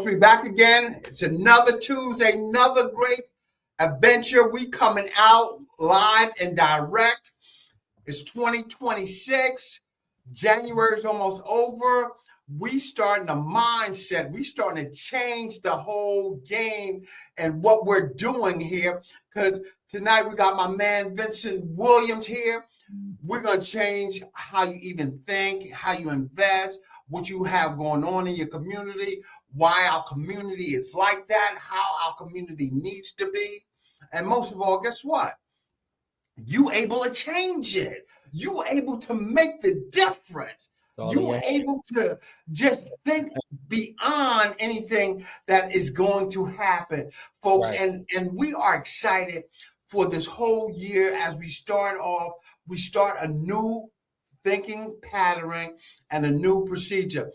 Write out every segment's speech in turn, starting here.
we back again. It's another Tuesday, another great adventure. We coming out live and direct. It's 2026. January is almost over. We starting a mindset. We starting to change the whole game and what we're doing here. Because tonight we got my man Vincent Williams here. We're going to change how you even think, how you invest, what you have going on in your community, why our community is like that, how our community needs to be. And most of all, guess what? You able to change it. You able to make the difference. You able to just think beyond anything that is going to happen, folks. Right. And we are excited for this whole year as we start off. We start a new thinking pattern and a new procedure.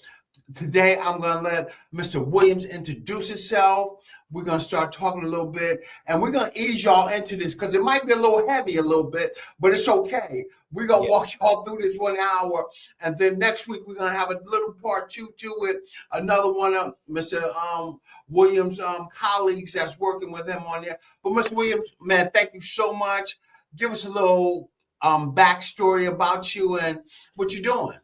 Today, I'm going to let Mr. Williams introduce himself. We're going to start talking a little bit, and we're going to ease y'all into this because it might be a little heavy a little bit, but it's okay. We're going to walk y'all through this 1 hour, and then next week, we're going to have a little part two to it, another one of Mr. Williams' colleagues that's working with him on there. But Mr. Williams, man, thank you so much. Give us a little backstory about you and what you're doing.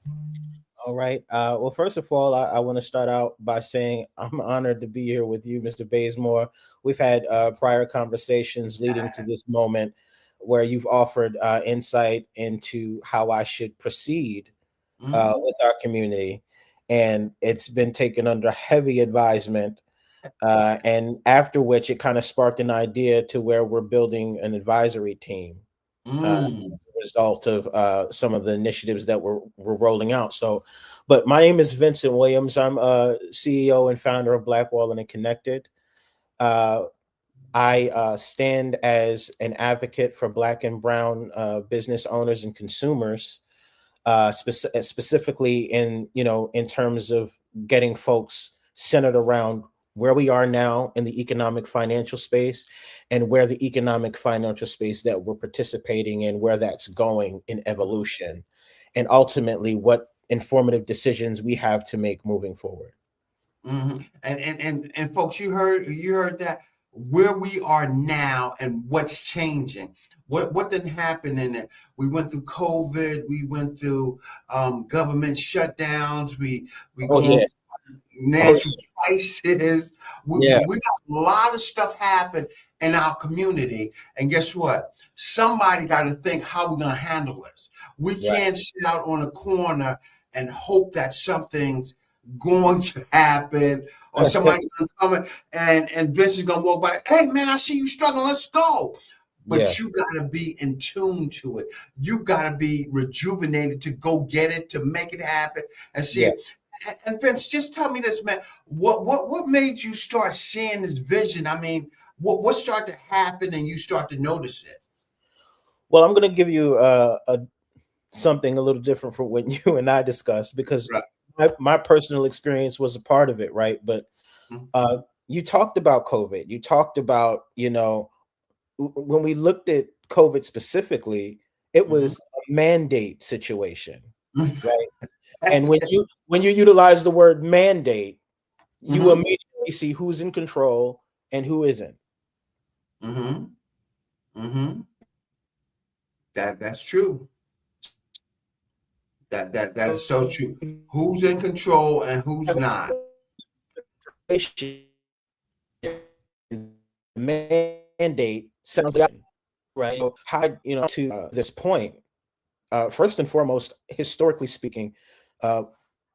All right. Well, first of all, I want to start out by saying I'm honored to be here with you, Mr. Bazemore. We've had prior conversations leading to this moment where you've offered insight into how I should proceed with our community. And it's been taken under heavy advisement. And after which it kind of sparked an idea to where we're building an advisory team. Result of some of the initiatives that we're rolling out. So, but my name is Vincent Williams. I'm CEO and founder of Black Wallen and Connected. I stand as an advocate for Black and Brown business owners and consumers, specifically in terms of getting folks centered around where we are now in the economic financial space and where the economic financial space that we're participating in, where that's going in evolution, and ultimately what informative decisions we have to make moving forward. And folks, you heard that where we are now and what's changing. What didn't happen in it? We went through COVID. We went through government shutdowns. We natural crisis. We got a lot of stuff happen in our community. And guess what? Somebody got to think how we're going to handle this. We can't sit out on a corner and hope that something's going to happen or somebody's going to come in and Vince is going to walk by. Hey, man, I see you struggling. Let's go. But you got to be in tune to it. You got to be rejuvenated to go get it, to make it happen and see it. And Vince, just tell me this, man. What made you start seeing this vision? I mean, what started to happen and you start to notice it? Well, I'm going to give you something a little different from what you and I discussed because my personal experience was a part of it, right? But you talked about COVID. You talked about, when we looked at COVID specifically, it was a mandate situation, right? And when you utilize the word mandate, you immediately see who's in control and who isn't. That's true. That is so true. Who's in control and who's not? Mandate sounds like, right? How to this point? First and foremost, historically speaking,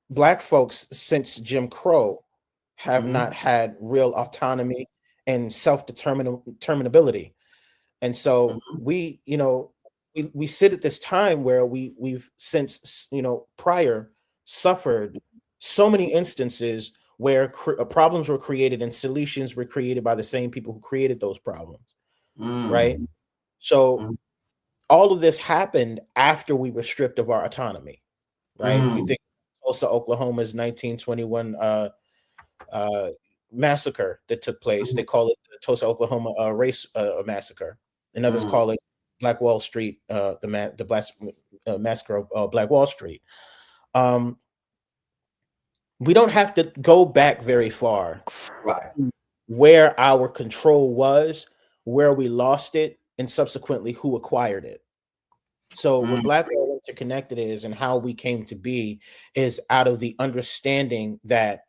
Black folks since Jim Crow have not had real autonomy and self-determinability. And so we sit at this time where we've since, prior suffered so many instances where problems were created and solutions were created by the same people who created those problems, right? So all of this happened after we were stripped of our autonomy, right? You think Tulsa, Oklahoma's 1921 massacre that took place. They call it the Tulsa, Oklahoma race massacre, and others call it Black Wall Street, the massacre of Black Wall Street. we don't have to go back very far Right. where our control was, where we lost it, and subsequently who acquired it. So what Mm, Black Oil Interconnected is and how we came to be is out of the understanding that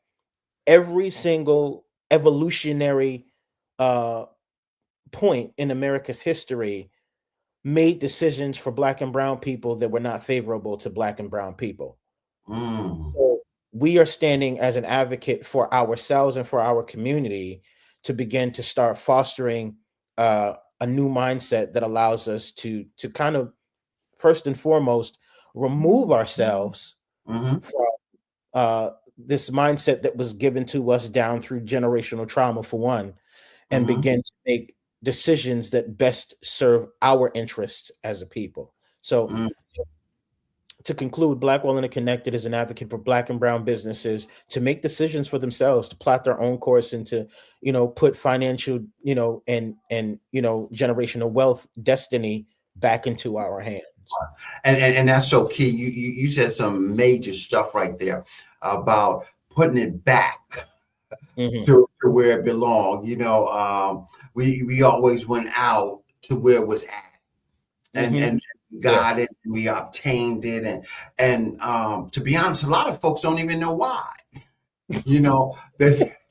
every single evolutionary uh, point in America's history made decisions for Black and brown people that were not favorable to Black and brown people. mm, So we are standing as an advocate for ourselves and for our community to begin to start fostering a new mindset that allows us to kind of first and foremost remove ourselves mm-hmm, from this mindset that was given to us down through generational trauma for one, and mm-hmm, begin to make decisions that best serve our interests as a people. So mm. to conclude, Black Well Connected is an advocate for Black and brown businesses to make decisions for themselves, to plot their own course, and to, put financial, and generational wealth destiny back into our hands. And that's so key. You said some major stuff right there about putting it back Mhm. to where it belonged. We always went out to where it was at, Mhm. and Yeah. got it, we obtained it, and to be honest, a lot of folks don't even know why.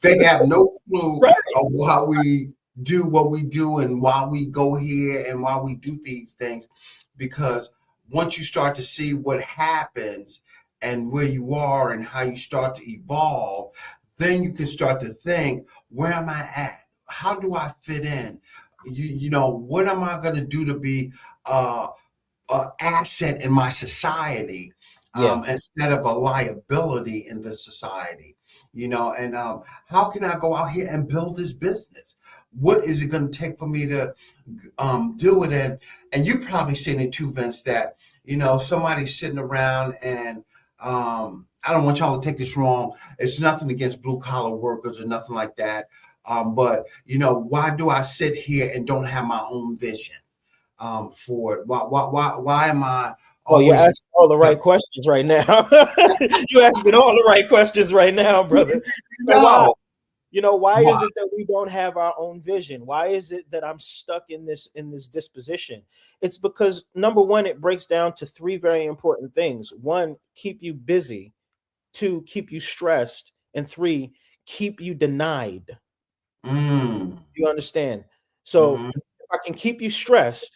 They have no clue Right. of how we do what we do and why we go here and why we do these things. Because once you start to see what happens and where you are and how you start to evolve, then you can start to think, where am I at? How do I fit in? What am I going to do to be uh, asset in my society, Yeah. instead of a liability in the society? And how can I go out here and build this business? What is it going to take for me to do it? And you probably seen it too, Vince, that somebody's sitting around and I don't want y'all to take this wrong. It's nothing against blue collar workers or nothing like that. But why do I sit here and don't have my own vision for it? Why am I Well, you're always? asking all the right questions right now. You're asking all the right questions right now, brother. So why? No, Why why? is it that we don't have our own vision? Why is it that I'm stuck in this disposition? It's because number one, it breaks down to three very important things. One, keep you busy. Two, keep you stressed. And three, keep you denied. Mm, You understand? So mm-hmm, if I can keep you stressed,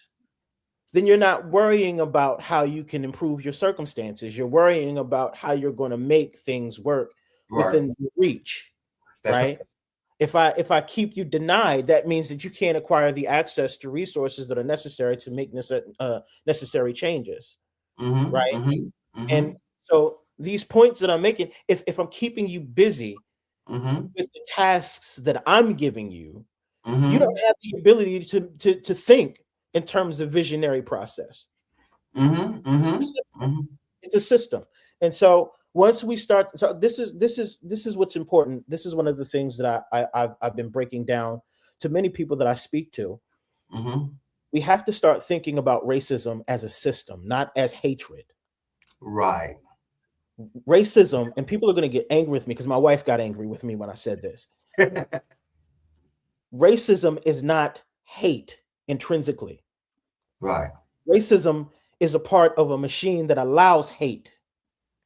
then you're not worrying about how you can improve your circumstances. You're worrying about how you're going to make things work right. within your reach, That's right. right? If I keep you denied, that means that you can't acquire the access to resources that are necessary to make necessary changes, Mm-hmm, right? mm-hmm, mm-hmm, And so these points that I'm making, if I'm keeping you busy mm-hmm, with the tasks that I'm giving you, you mm-hmm, don't have the ability to think in terms of visionary process. mm-hmm, mm-hmm, It's mm-hmm. it's a system. And so once we start, so this is what's important. This is one of the things that I've been breaking down to many people that I speak to. Mm-hmm. We have to start thinking about racism as a system, not as hatred. Right. Racism, and people are going to get angry with me because my wife got angry with me when I said this. Racism is not hate intrinsically. Right. Racism is a part of a machine that allows hate.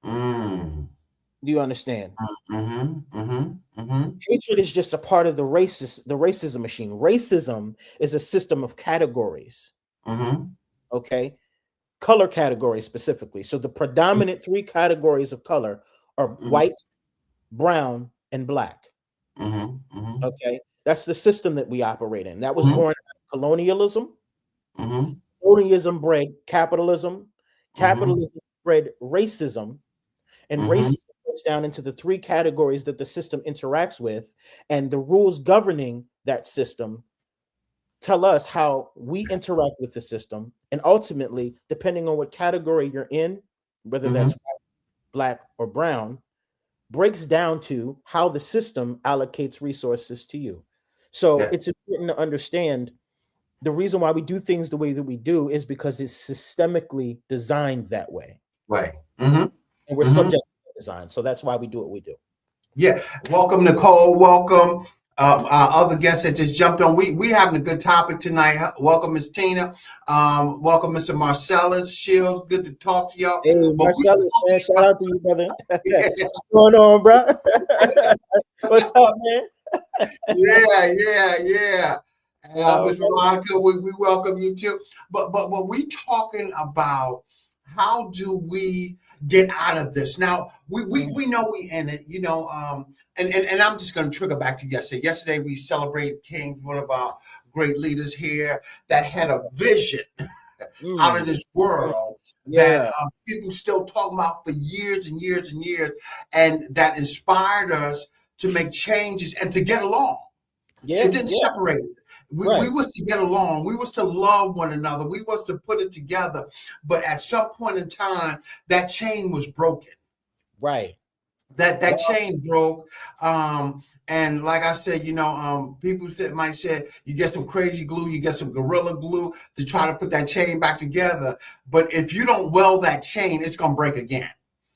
Mm. Do you understand? Mm-hmm, mm-hmm, mm-hmm, Hatred is just a part of the racism machine. Racism is a system of categories. mm-hmm, Okay, color categories specifically. So the predominant three categories of color are mm-hmm, white, brown, and black. mm-hmm, mm-hmm, Okay, that's the system that we operate in. That was mm-hmm, born out of colonialism. mm-hmm, Colonialism bred capitalism. mm-hmm, Capitalism bred racism. And mm-hmm. racism breaks down into the three categories that the system interacts with, and the rules governing that system tell us how we interact with the system. And ultimately, depending on what category you're in, whether Mm-hmm. that's white, black, or brown, breaks down to how the system allocates resources to you. So Yeah. it's important to understand the reason why we do things the way that we do is because it's systemically designed that way. Right. Mm-hmm. And we're Mm-hmm. subject to design. So that's why we do what we do. Yeah, welcome Nicole. Welcome our other guests that just jumped on. We having a good topic tonight. Welcome Miss Tina. Welcome Mr. Marcellus Shields. Good to talk to y'all. Hey, But we Marcellus, man, shout out to you, brother. What's going on, bro? What's up, man? yeah. And Oh, Miss Veronica, we welcome you too. But we talking about how do we get out of this? Now we know we in it, and I'm just gonna trigger back to yesterday. Yesterday we celebrated King, one of our great leaders here that had a vision out of mm, this world that yeah, people still talking about for years and years and years, and that inspired us to make changes and to get along. It yeah, didn't yeah, separate it. We right, was to get along. We was to love one another. We was to put it together. But at some point in time, that chain was broken. right. That Well, chain broke. And like I said, people that might say you get some crazy glue, you get some gorilla glue to try to put that chain back together. But if you don't weld that chain, it's gonna break again.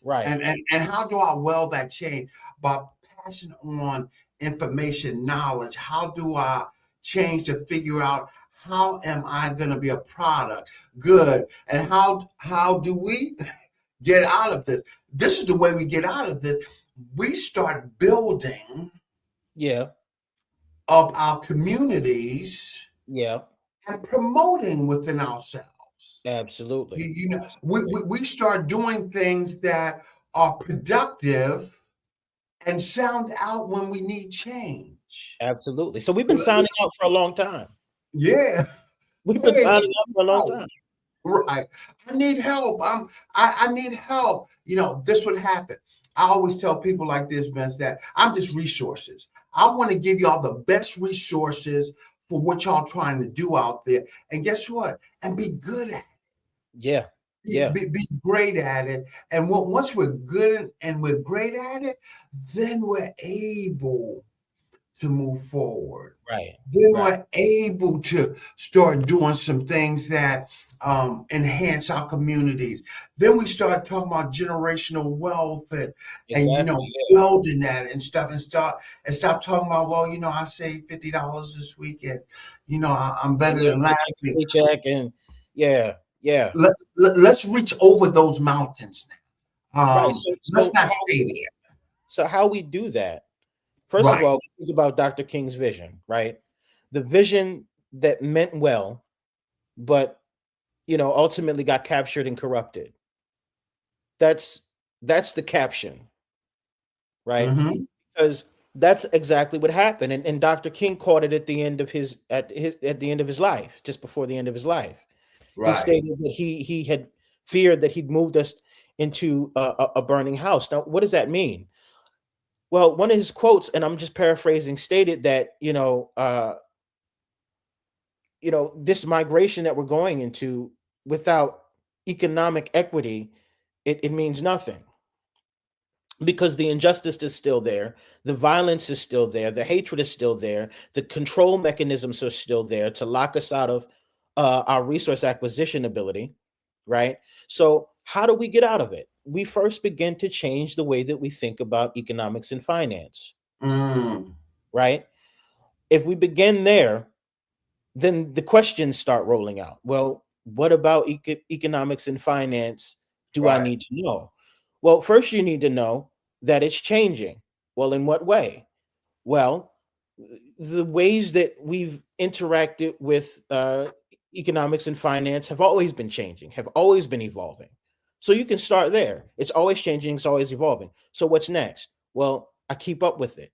right, And how do I weld that chain? By passing on information, knowledge. How do I change to figure out how am I going to be a product? Good. And how do we get out of this? This is the way we get out of this. We start building yeah, up our communities yeah, and promoting within ourselves. absolutely, absolutely, We start doing things that are productive and sound out when we need change. absolutely. So we've been sounding out for a long time. Yeah. We've been Hey, sounding out for a long help. time. Right. I need help. I need help. This would happen. I always tell people like this, Vince, that I'm just resources. I want to give y'all the best resources for what y'all trying to do out there. And guess what? And be good at it. Yeah, yeah, Be great at it. And once we're good and we're great at it, then we're able to move forward. right, Then right, we're able to start doing some things that enhance our communities. Then we start talking about generational wealth and exactly. Yeah, building that and stuff and stop talking about, well, I saved $50 this weekend. I'm and better live than last paycheck to week. paycheck, and yeah, yeah, Let's reach over those mountains now. right. Let's not stay there. So how we do that? First of Right. all, think about Dr. King's vision, right? The vision that meant well, but ultimately got captured and corrupted. That's that's the caption, right? Hmm. Because that's exactly what happened. And Dr. King caught it at the end of his life, just before the end of his life. He Right. stated that he had feared that he'd moved us into a burning house. Now, what does that mean? Well, one of his quotes, and I'm just paraphrasing, stated that this migration that we're going into without economic equity, it means nothing, because the injustice is still there, the violence is still there, the hatred is still there, the control mechanisms are still there to lock us out of our resource acquisition ability, right? So how do we get out of it? We first begin to change the way that we think about economics and finance, Mm. right? If we begin there, then the questions start rolling out. Well, what about economics and finance do I Right. need to know? Well, first you need to know that it's changing. Well, in what way? Well, the ways that we've interacted with economics and finance have always been changing, have always been evolving. So you can start there. It's always changing, it's always evolving. So what's next? Well, I keep up with it.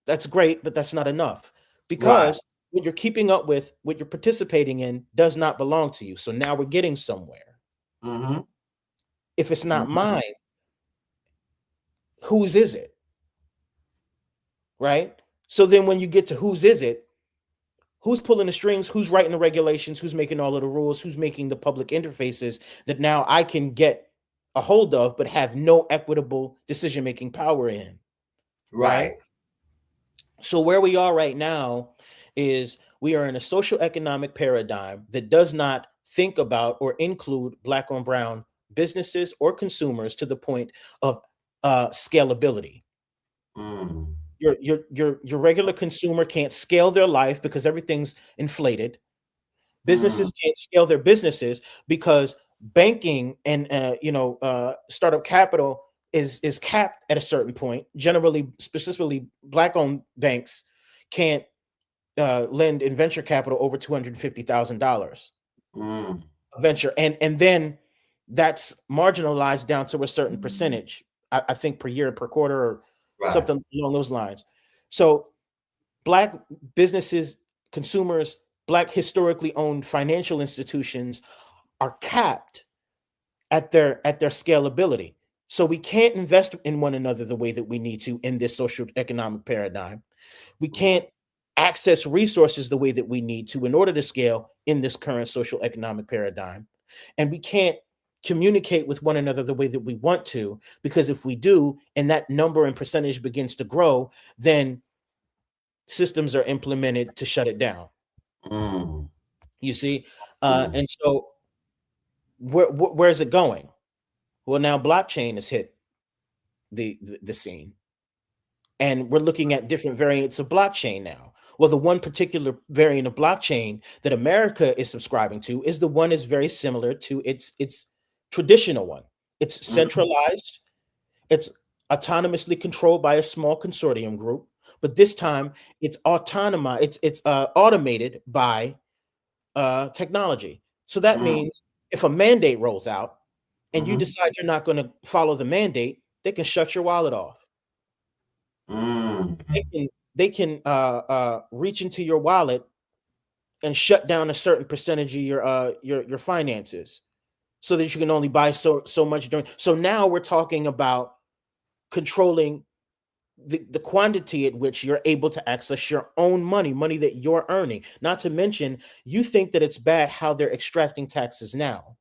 That's great, but that's not enough, Right. because what you're keeping up with, what you're participating in, does not belong to you. So now we're getting somewhere. Hmm. If it's not Hmm. mine, whose is it? Right? So then when you get to whose is it, who's pulling the strings, who's writing the regulations, who's making all of the rules, who's making the public interfaces that now I can get a hold of, but have no equitable decision making power in, right? Right. So where we are right now is we are in a social economic paradigm that does not think about or include black on brown businesses or consumers to the point of scalability. Mm. Your regular consumer can't scale their life because everything's inflated. Mm. Businesses can't scale their businesses because banking and startup capital is capped at a certain point. Generally, specifically, black-owned banks can't lend in venture capital over $250,000 Mm. a venture, and then that's marginalized down to a certain percentage. I think per year, per quarter, or Right. something along those lines. So black businesses, consumers, black historically owned financial institutions are capped at their scalability. So we can't invest in one another the way that we need to in this social economic paradigm. We can't access resources the way that we need to in order to scale in this current social economic paradigm. And we can't communicate with one another the way that we want to, because if we do, and that number and percentage begins to grow, then systems are implemented to shut it down. Mm. You see, Mm. and so where's it going? Well, now blockchain has hit the scene, and we're looking at different variants of blockchain now. Well, the one particular variant of blockchain that America is subscribing to is the one that's very similar to its traditional one. It's Mhm. centralized. It's autonomously controlled by a small consortium group, but this time it's autonomous. It's automated by technology. So that Mm. means if a mandate rolls out and you Mhm. decide you're not going to follow the mandate, they can shut your wallet off. Mm. They can reach into your wallet and shut down a certain percentage of your finances, so that you can only buy so much during. So now we're talking about controlling the quantity at which you're able to access your own money that you're earning. Not to mention, you think that it's bad how they're extracting taxes now.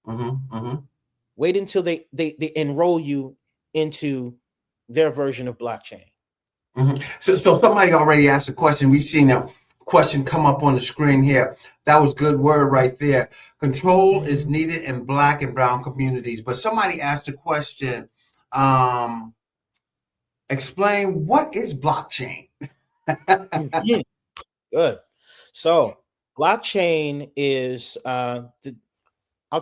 Mhm. Mhm. Wait until they enroll you into their version of blockchain. Mhm. So somebody already asked a question. We've seen a question come up on the screen here. That was good word right there. Control is needed in black and brown communities. But somebody asked a question. Um, Explain what is blockchain. Mhm. Good. So blockchain is I'll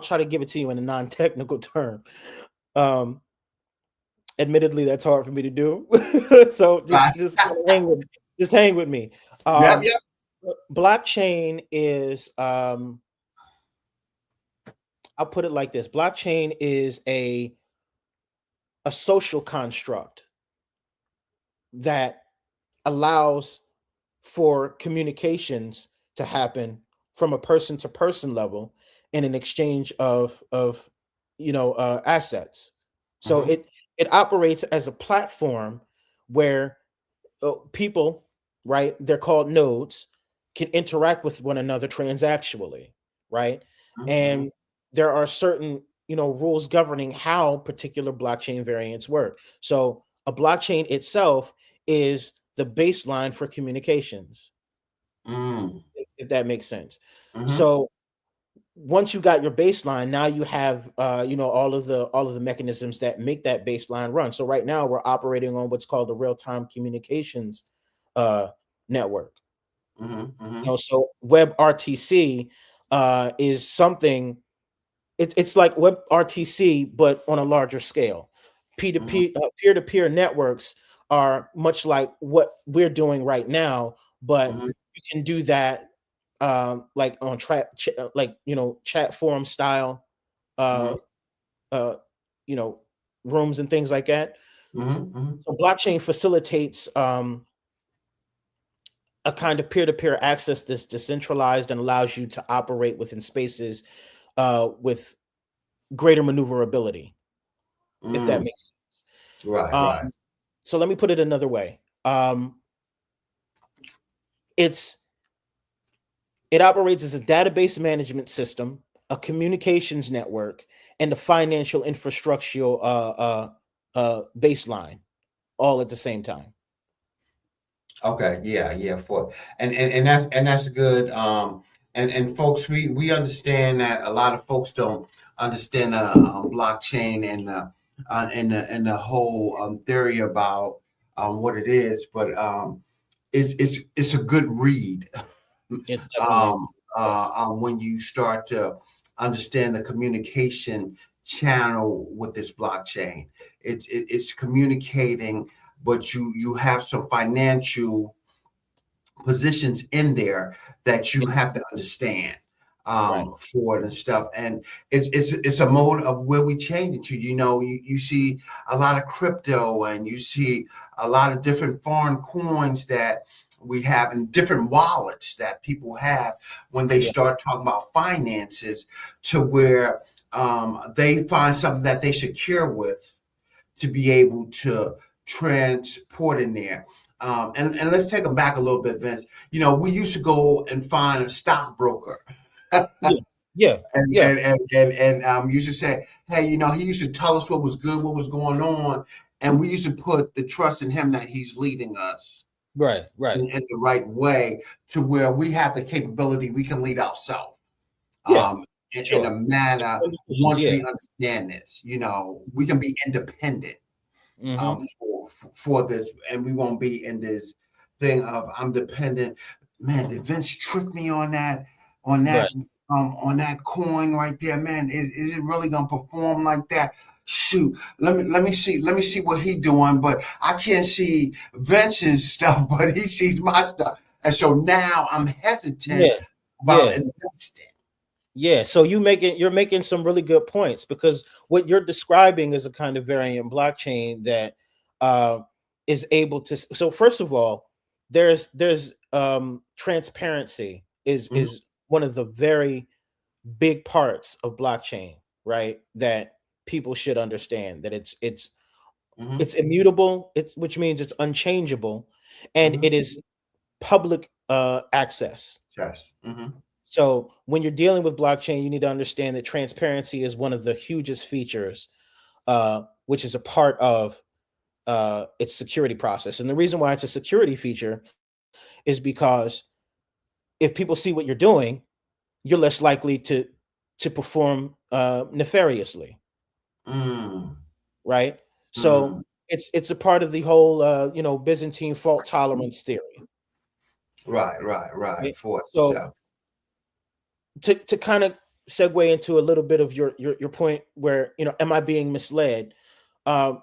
try to give it to you in a non-technical term. Um, Admittedly, that's hard for me to do. So Right. just kinda hang with me. Yep. Um, Yep. Blockchain is I'll put it like this. Blockchain is a social construct that allows for communications to happen from a person to person level in an exchange of assets. So Mhm. it operates as a platform where people, right? They're called nodes, can interact with one another transactionally, right? Mhm. And there are certain, rules governing how particular blockchain variants work. So a blockchain itself is the baseline for communications, Mhm. if that makes sense. Mhm. So once you got your baseline, now you have all of the mechanisms that make that baseline run. So right now we're operating on what's called the real-time communications uh, network. Mhm. So WebRTC is something. It's like WebRTC, but on a larger scale. Mhm. P2P, peer-to-peer networks are much like what we're doing right now, but Mhm. you can do that like on chat forum style, uh, Mhm. uh, you know, rooms and things like that. Mhm. Mhm. So blockchain facilitates a kind of peer-to-peer access that's decentralized and allows you to operate within spaces with greater maneuverability, if that Mm. makes sense. Right. Um, Right. so let me put it another way. It's it operates as a database management system, a communications network, and a financial infrastructural baseline, all at the same time. Okay, yeah, yeah, for and that's good. And folks, we understand that a lot of folks don't understand the blockchain and the whole theory about what it is, but it's a good read. It's definitely yes. When you start to understand the communication channel with this blockchain, it's communicating, but you have some financial positions in there that you have to understand Right. for it and stuff. And it's a mode of where we change it to. You see a lot of crypto, and you see a lot of different foreign coins that we have, and different wallets that people have when they Yeah. start talking about finances, to where they find something that they secure with to be able to transport in there. And let's take them back a little bit, Vince. We used to go and find a stockbroker. Yeah. Yeah. And Yeah. used to say, hey, he used to tell us what was good, what was going on, and we used to put the trust in him that he's leading us Right. Right. in the right way, to where we have the capability, we can lead ourselves Yeah. in a Sure. manner. Some decisions, Once yeah. we understand this, we can be independent Mm-hmm. for this, and we won't be in this thing of I'm dependent. Man, did Vince trick me on that on Right. that on that coin right there, man? Is it really gonna perform like that? Shoot, let me see what he doing, but I can't see Vince's stuff, but he sees my stuff, and so now I'm hesitant Yeah. about Yeah. investing. Yeah, so you're making some really good points, because what you're describing is a kind of variant blockchain that uh, is able to. So first of all, there's transparency Mhm, is one of the very big parts of blockchain, right? That people should understand that mhm, it's immutable, which means it's unchangeable, and mhm. it is public access. Yes. Mhm, So when you're dealing with blockchain, you need to understand that transparency is one of the hugest features, which is a part of its security process. And the reason why it's a security feature is because if people see what you're doing, you're less likely to perform nefariously, mm, right? So mhm. it's a part of the whole Byzantine fault tolerance theory, Right. right? For So itself. to kind of segue into a little bit of your point where, am I being misled? Um,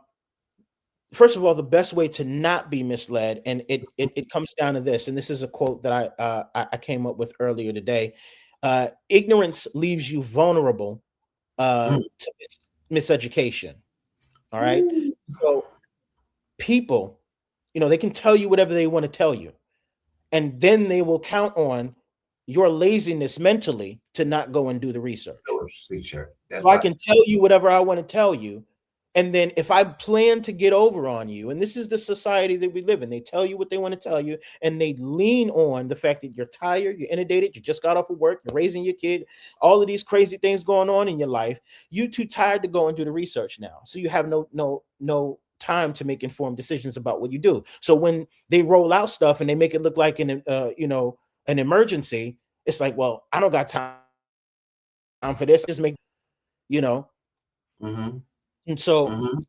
First of all, the best way to not be misled, and it comes down to this, and this is a quote that I came up with earlier today. Ignorance leaves you vulnerable Mm. to miseducation. All right, Ooh. so people, they can tell you whatever they want to tell you, and then they will count on your laziness mentally to not go and do the research. Teacher. So That's I right. can tell you whatever I want to tell you. And then if I plan to get over on you, and this is the society that we live in, they tell you what they want to tell you, and they lean on the fact that you're tired, you're inundated, you just got off of work, you're raising your kid, all of these crazy things going on in your life. You too tired to go and do the research now. So you have no time to make informed decisions about what you do. So when they roll out stuff and they make it look like an emergency, it's like, well, I don't got time for this. Just make you know Mm-hmm. And so, Mm-hmm.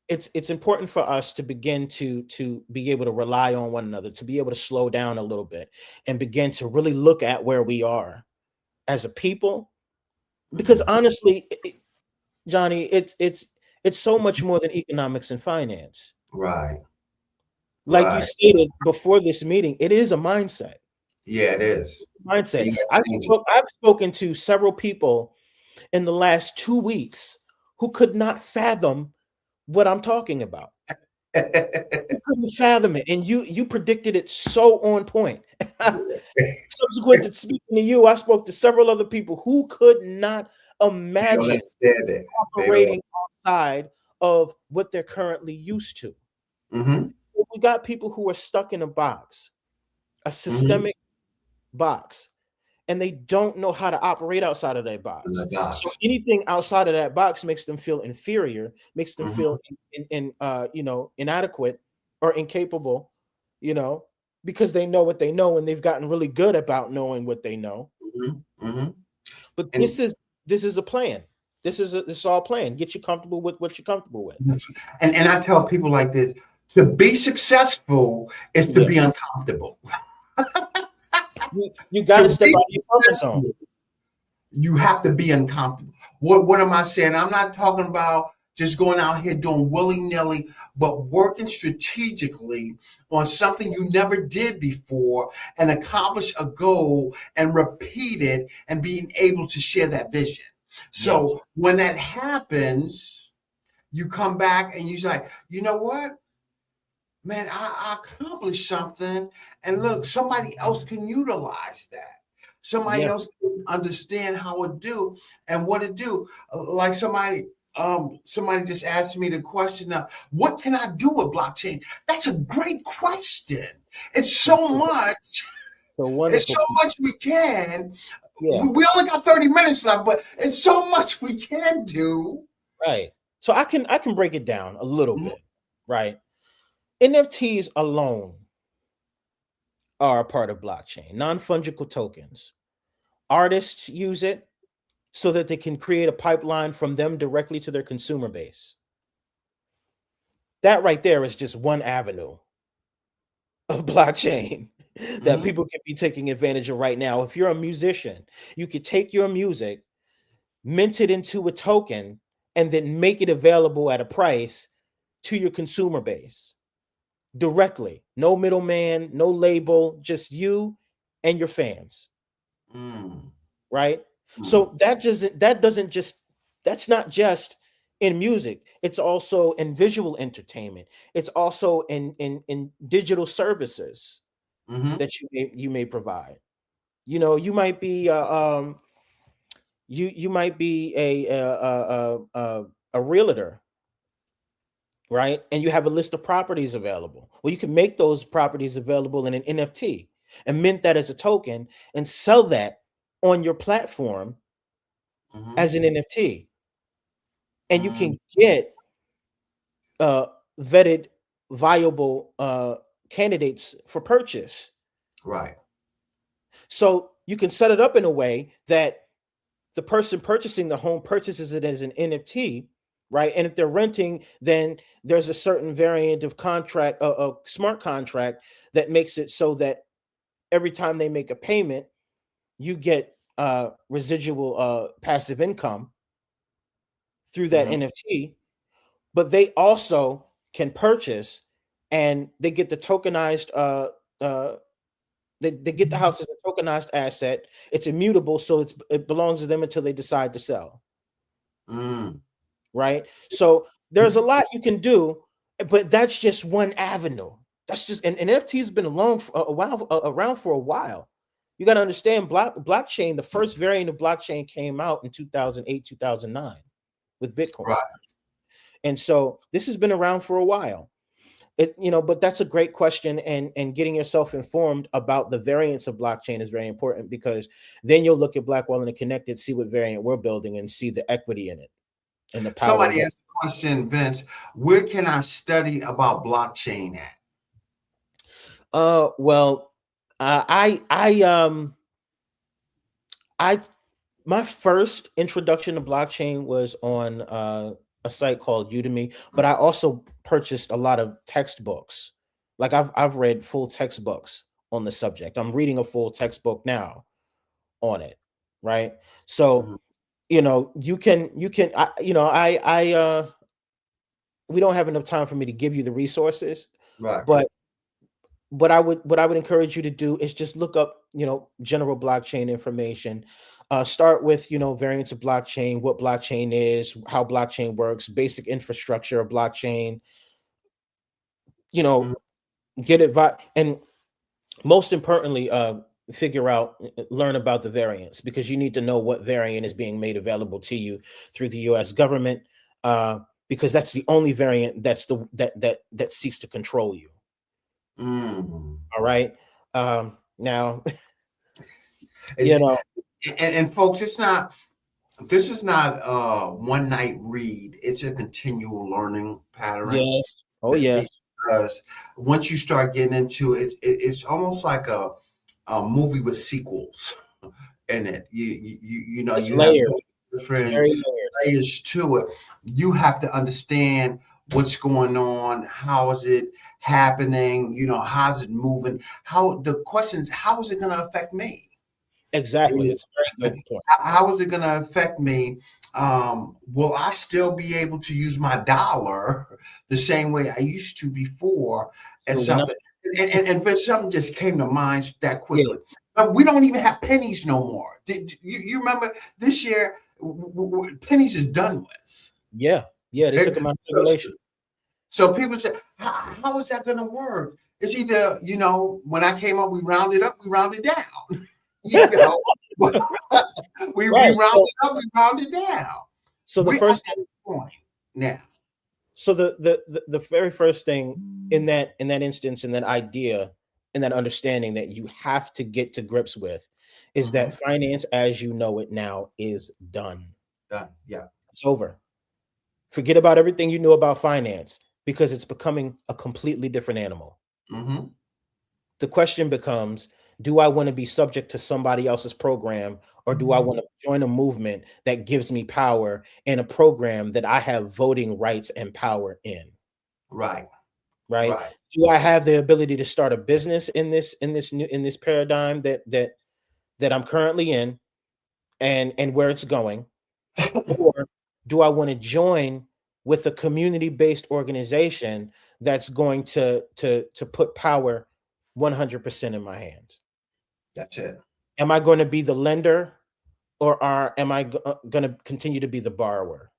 it's important for us to begin to be able to rely on one another, to be able to slow down a little bit and begin to really look at where we are as a people. Because Mm-hmm. honestly, Johnny, it's so much more than economics and finance. Right. Like you Right. stated before this meeting, it is a mindset. Yeah, it is. And Mindset. you got to change I've spoken to several people in the last 2 weeks who could not fathom what I'm talking about. it. You couldn't fathom it, and you predicted it so on point. Subsequent to speaking to you, I spoke to several other people who could not They don't imagine understand it. They don't. operating outside of what they're currently used to. Mm-hmm. We got people who are stuck in a box, a Mm-hmm. systemic box, and they don't know how to operate outside of that In the box. So box. anything outside of that box makes them feel inferior, makes them Mm-hmm. feel inadequate or incapable, you know, because they know what they know and they've gotten really good about knowing what they know. Mm-hmm. Mm-hmm. But And this is a plan. This is all plan. Get you comfortable with what you're comfortable with. and I tell people like this To be successful is to Yeah. be uncomfortable. You got To to step be out of your comfort zone. successful, you have to be uncomfortable. What am I saying? I'm not talking about just going out here doing willy-nilly, but working strategically on something you never did before and accomplish a goal and repeat it and being able to share that vision. Yes. So when that happens, you come back and you're like, you know what? Man, I accomplished something. And look, somebody else can utilize that. Somebody Yeah. else can understand how it do and what it do. Like somebody just asked me the question of what can I do with blockchain? That's a great question. It's so much, So it's so wonderful. much we can. Yeah. We only got 30 minutes left, but it's so much we can do. Right. So I can break it down a little Mhm, bit. Right. NFTs alone are a part of blockchain. Non-fungible tokens. Artists use it so that they can create a pipeline from them directly to their consumer base. That right there is just one avenue of blockchain that mhm, people can be taking advantage of right now. If you're a musician, you could take your music, mint it into a token, and then make it available at a price to your consumer base directly. No middleman, no label, just you and your fans, mm, right? mm, So that's not just in music. It's also in visual entertainment. It's also in digital services mhm, that you may provide. You might be you might be a realtor, right? And you have a list of properties available. Well, you can make those properties available in an NFT and mint that as a token and sell that on your platform mhm, as an NFT. And you mm. can get uh, vetted, viable candidates for purchase. Right. So you can set it up in a way that the person purchasing the home purchases it as an NFT, right? And if they're renting, then there's a certain variant of contract, a smart contract that makes it so that every time they make a payment, you get residual passive income through that Mhm, NFT. But they also can purchase, and they get the tokenized. Uh, they get the house as a tokenized asset. It's immutable, so it belongs to them until they decide to sell. mm. Right? So there's a lot you can do, but that's just one avenue. That's just and NFT has been along for a while, around for a while. You got to understand blockchain. The first variant of blockchain came out in 2008, 2009 with Bitcoin, Right. and so this has been around for a while. But that's a great question, and getting yourself informed about the variants of blockchain is very important because then you'll look at Blackwell and Connected, see what variant we're building, and see the equity in it and the power Somebody that. asked a question, Vince, where can I study about blockchain at? Well, I my first introduction to blockchain was on a site called Udemy, but I also purchased a lot of textbooks. Like I've read full textbooks on the subject. I'm reading a full textbook now on it, right? So Mhm. you can I we don't have enough time for me to give you the resources, Right. but what I would encourage you to do is just look up, general blockchain information. Start with, variants of blockchain, what blockchain is, how blockchain works, basic infrastructure of blockchain. You Mhm. know, get advice, and most importantly, figure out, learn about the variants because you need to know what variant is being made available to you through the U.S. government, because that's the only variant that seeks to control you. Mm. All right. Now, you And, know, and folks, this is not a one night read. It's a continual learning pattern yes. Oh, yes. because once you start getting into it, it's almost like a movie with sequels in it. It's You have so layered. many It's different very layered. layers to it. You have to understand what's going on, how is it happening, how's it moving, how the questions, how is it going to affect me? Exactly. It's a very good point. How is it going to affect me? Will I still be able to use my dollar the same way I used to before? And So something, and but something just came to mind that yeah, quickly. We don't even have pennies no more. Did you remember this year? Pennies is done with. yeah, yeah. They took It- them out of so, circulation. so people say, how is that going to work? It's either, when I came up, we rounded up, we rounded down. you know, we Right. rounded up, we rounded down. So the We're at first that point now. so the very first thing in that instance, in that idea, in that understanding that you have to get to grips with is Mhm. that finance as you know it now is done. Done. Yeah. It's over. Forget about everything you know about finance because it's becoming a completely different animal. Hmm. The question becomes, do I want to be subject to somebody else's program, or do I want to join a movement that gives me power in a program that I have voting rights and power in? Right. Right? Right. Do I have the ability to start a business in this paradigm that I'm currently in and where it's going? Or do I want to join with a community-based organization that's going to put power 100% in my hands? That's it. Am I going to be the lender, or am I going to continue to be the borrower?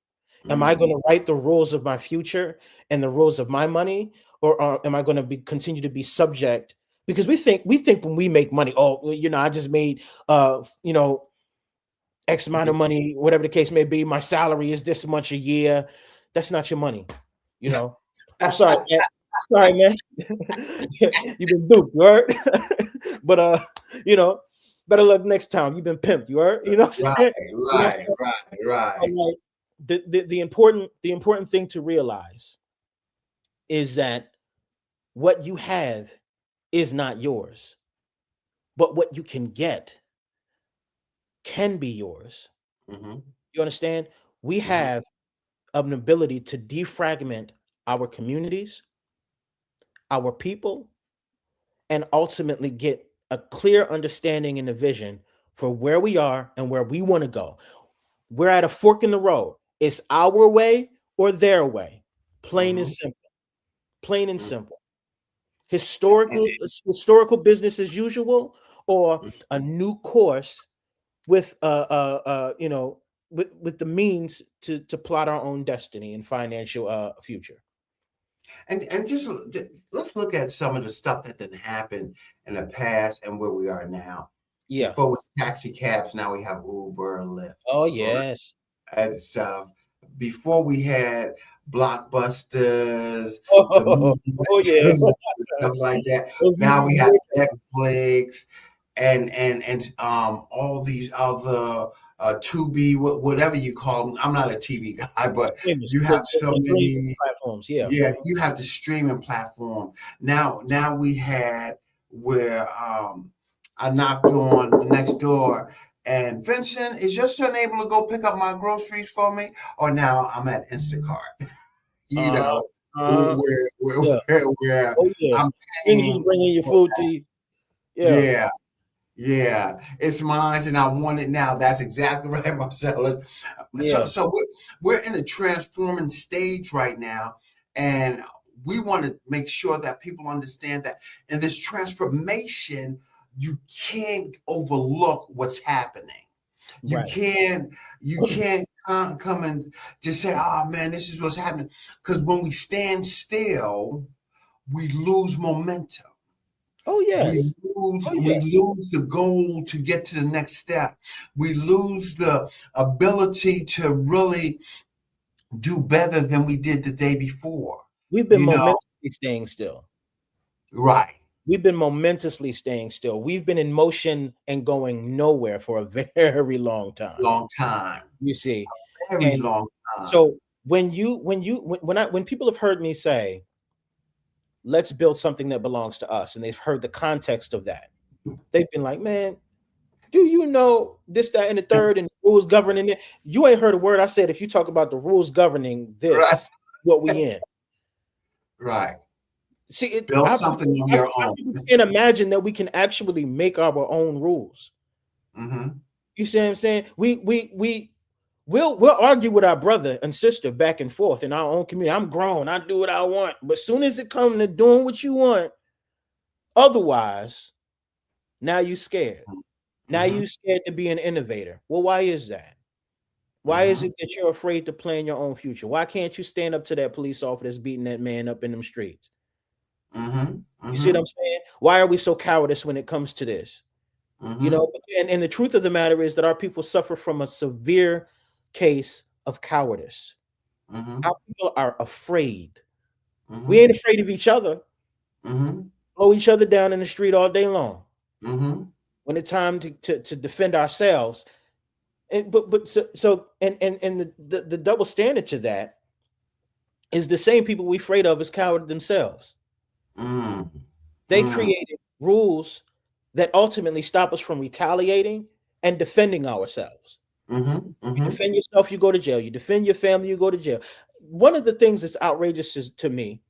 Am I Hmm. going to write the rules of my future and the rules of my money, or am I going to continue to be subject? Because we think when we make money, oh, well, I just made X amount of money, whatever the case may be. My salary is this much a year. That's not your money. You know, I'm sorry, man. Sorry, man. You've been duped, you heard? But you know, better luck next time. You've been pimped, you heard? You know what I'm Right. saying? You know, Right. Right. Right. I'm like the important thing to realize is that what you have is not yours, but what you can get can be yours. Hmm. You understand? We Hmm. have an ability to defragment our communities, our people, and ultimately get a clear understanding and a vision for where we are and where we want to go. We're at a fork in the road. It's our way or their way. Plain and Hmm. simple. Plain and simple. And, Historical business as usual, or a new course with with the means to plot our own destiny and financial future. and just let's look at some of the stuff that didn't happen in the past and where we are now. Yeah. Before it was taxi cabs, now we have Uber and Lyft. Oh Right? yes. And stuff. Before we had blockbusters, the Oh, movie oh yeah. rentals, stuff like that. Those Now we have movies Netflix and all these other Tubi, whatever you call them. I'm not a TV guy, but streamers, you the, have the, so the streaming many. platforms. Yeah. Yeah, you have the streaming platform. Now we had where I knocked on the next door and Vincent, is your son able to go pick up my groceries for me? Or now I'm at Instacart, you Uh huh. know, Uh huh. Yeah. where Oh yeah. I'm Strangers just paying bringing your for, food to you. Yeah. yeah, yeah, it's mine and I want it now. That's exactly right, Marcellus. So, Yeah. so we're in a transforming stage right now, and we want to make sure that people understand that in this transformation, you can't overlook what's happening. You Right. can't you can't come and just say, "Oh man, this is what's happening," because when we stand still, we lose momentum. Oh we yes. lose Oh we yeah. lose the goal to get to the next step. We lose the ability to really do better than we did the day before. We've been You know, momentously staying still. right? We've been momentously staying still. We've been in motion and going nowhere for a very long time. Long time, You see, very and long time. so when people have heard me say, "Let's build something that belongs to us," and they've heard the context of that, they've been like, "Man, do you know this, that, and the third, and the rules governing it?" You ain't heard a word I said. If you talk about the rules governing Right? this, what we in. Right. See, Build something of your I own. can't imagine that we can actually make our own rules. Mm-hmm. You see what I'm saying? We'll argue with our brother and sister back and forth in our own community. I'm grown. I do what I want. But as soon as it comes to doing what you want, otherwise, now you scared. Now Mm-hmm. you scared to be an innovator. Well, why is that? Why is Mm-hmm. it that you're afraid to plan your own future? Why can't you stand up to that police officer that's beating that man up in them streets? Mm-hmm. You see what Mm-hmm. I'm saying? Why are we so cowardice when it comes to this? You Mm-hmm. know, and the truth of the matter is that our people suffer from a severe case of cowardice. Mm-hmm. Our people are afraid. We Mm-hmm. ain't afraid of each other. Mm-hmm. Blow each other down in the street all day long. Mm-hmm. When it's time to defend ourselves, and the double standard to that is the same people we afraid of as cowards themselves. They Mm-hmm. created rules that ultimately stop us from retaliating and defending ourselves. Mm-hmm. You Mm-hmm. defend yourself, you go to jail. You defend your family, you go to jail. One of the things that's outrageous to me,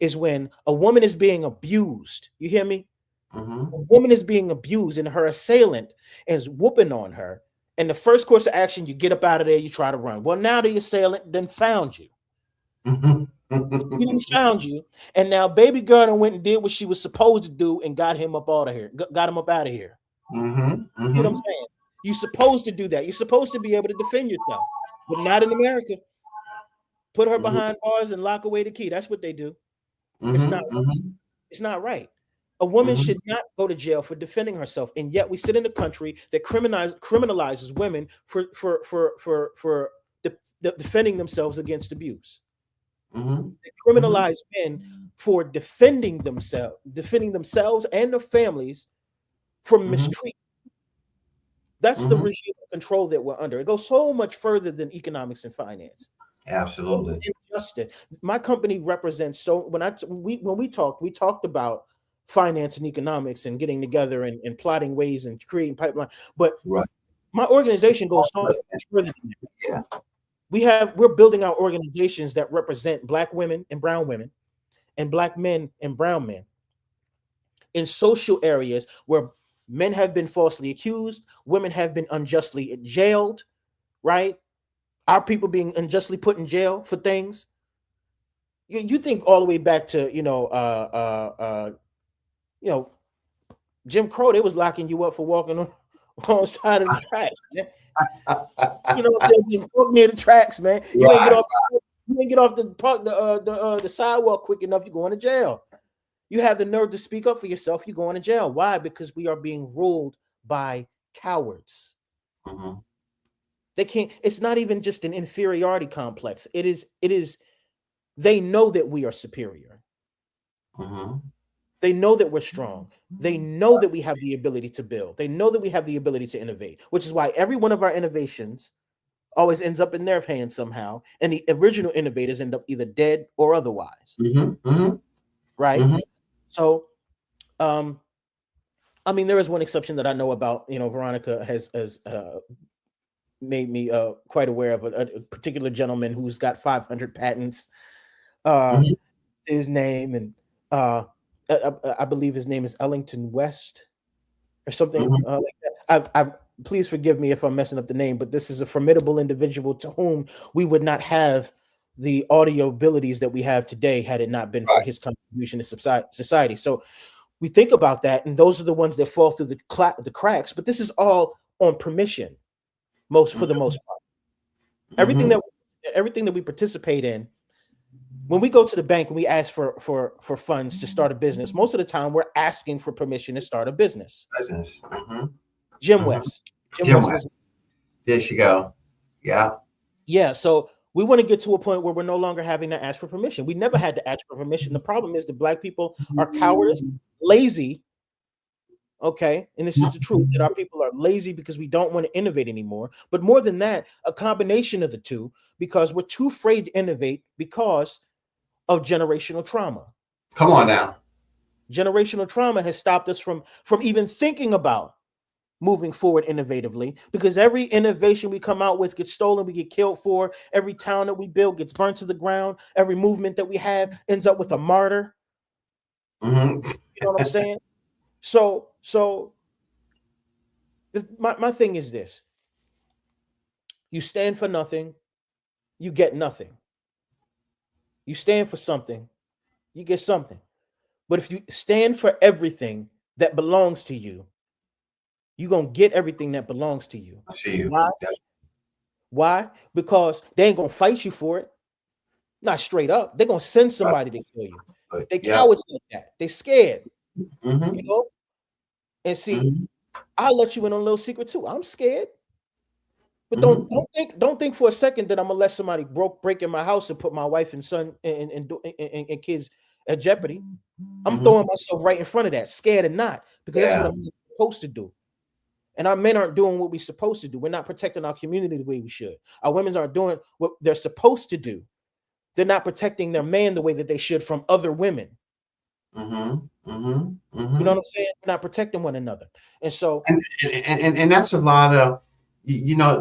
is when a woman is being abused. You hear me? Mm-hmm. A woman is being abused and her assailant is whooping on her. And the first course of action, you get up out of there, you try to run. Well, now the assailant then found you. Mm-hmm. He didn't found you, and now baby girl done went and did what she was supposed to do and got him up out of here. Got him up out of here. Mm-hmm. You know what I'm Mm-hmm. saying? You're supposed to do that. You're supposed to be able to defend yourself, but not in America. Put her behind bars and lock away the key. That's what they do. It's not. Mm-hmm. It's not right. A woman Mm-hmm. should not go to jail for defending herself, and yet we sit in a country that criminalizes women for defending themselves against abuse. Mm-hmm. They criminalize men for defending themselves and their families from Mm-hmm. mistreatment. That's the Mm-hmm. regime of control that we're under. It goes so much further than economics and finance. Absolutely. Injustice. My company represents so when we talked about finance and economics and getting together and plotting ways and creating pipeline. But Right. my organization goes so much further than that. Yeah. We're building out organizations that represent Black women and brown women and Black men and brown men in social areas where men have been falsely accused, women have been unjustly jailed, right? Our people being unjustly put in jail for things. You think all the way back to you know Jim Crow, they was locking you up for walking on the side of the track. Man. You know what I'm saying? Jim Crow near the tracks, man. You ain't get Right. off. You ain't get off the park the sidewalk quick enough. You going to jail. You have the nerve to speak up for yourself. You going to jail. Why? Because we are being ruled by cowards. Mm-hmm. They can't. It's not even just an inferiority complex. It is. It is. They know that we are superior. Mm-hmm. They know that we're strong. They know that we have the ability to build. They know that we have the ability to innovate, which is why every one of our innovations always ends up in their hands somehow. And the original innovators end up either dead or otherwise. Mm-hmm. Mm-hmm. Right. Mm-hmm. So, um, I mean, there is one exception that I know about. You know, Veronica has made me quite aware of a particular gentleman who's got 500 patents. Uh, Mm-hmm. his name and I believe his name is Ellington West or something Mm-hmm. like that. Please forgive me if I'm messing up the name, but this is a formidable individual to whom we would not have the audio abilities that we have today had it not been for Right. his contribution to society. So we think about that, and those are the ones that fall through the cracks. But this is all on permission, for the most part. Everything Mm-hmm. that everything that we participate in, when we go to the bank and we ask for funds to start a business, most of the time we're asking for permission to start a business. Business. Mm-hmm. Jim Mm-hmm. West. Jim Jim West West. was There she go. Yeah. yeah. So we want to get to a point where we're no longer having to ask for permission. We never had to ask for permission. The problem is that Black people are cowardice, lazy. Okay, and this is the truth that our people are lazy because we don't want to innovate anymore. But more than that, a combination of the two, because we're too afraid to innovate because of generational trauma. Come on now. Generational trauma has stopped us from even thinking about moving forward innovatively, because every innovation we come out with gets stolen, we get killed for. Every town that we build gets burnt to the ground. Every movement that we have ends up with a martyr. Hmm. You know what I'm saying? So my thing is this: you stand for nothing, you get nothing. You stand for something, you get something. But if you stand for everything that belongs to you, you're gonna get everything that belongs to you. I see you. Why? That's Why? Because they ain't gonna fight you for it. Not straight up. They're gonna send right. somebody to kill you. But They yeah. cowards like that. They scared, you Hmm. know. And see, Hmm. I'll let you in on a little secret too. I'm scared, but don't Hmm. don't think don't think for a second that I'm gonna let somebody break in my house and put my wife and son and kids at jeopardy. I'm Hmm. throwing myself right in front of that, scared or not, because that's what Yeah. I'm supposed to do. And our men aren't doing what we're supposed to do. We're not protecting our community the way we should. Our women aren't doing what they're supposed to do. They're not protecting their man the way that they should from other women. Hmm. Hmm. You know Hmm. what I'm saying? We're not protecting one another. And so, And that's a lot of,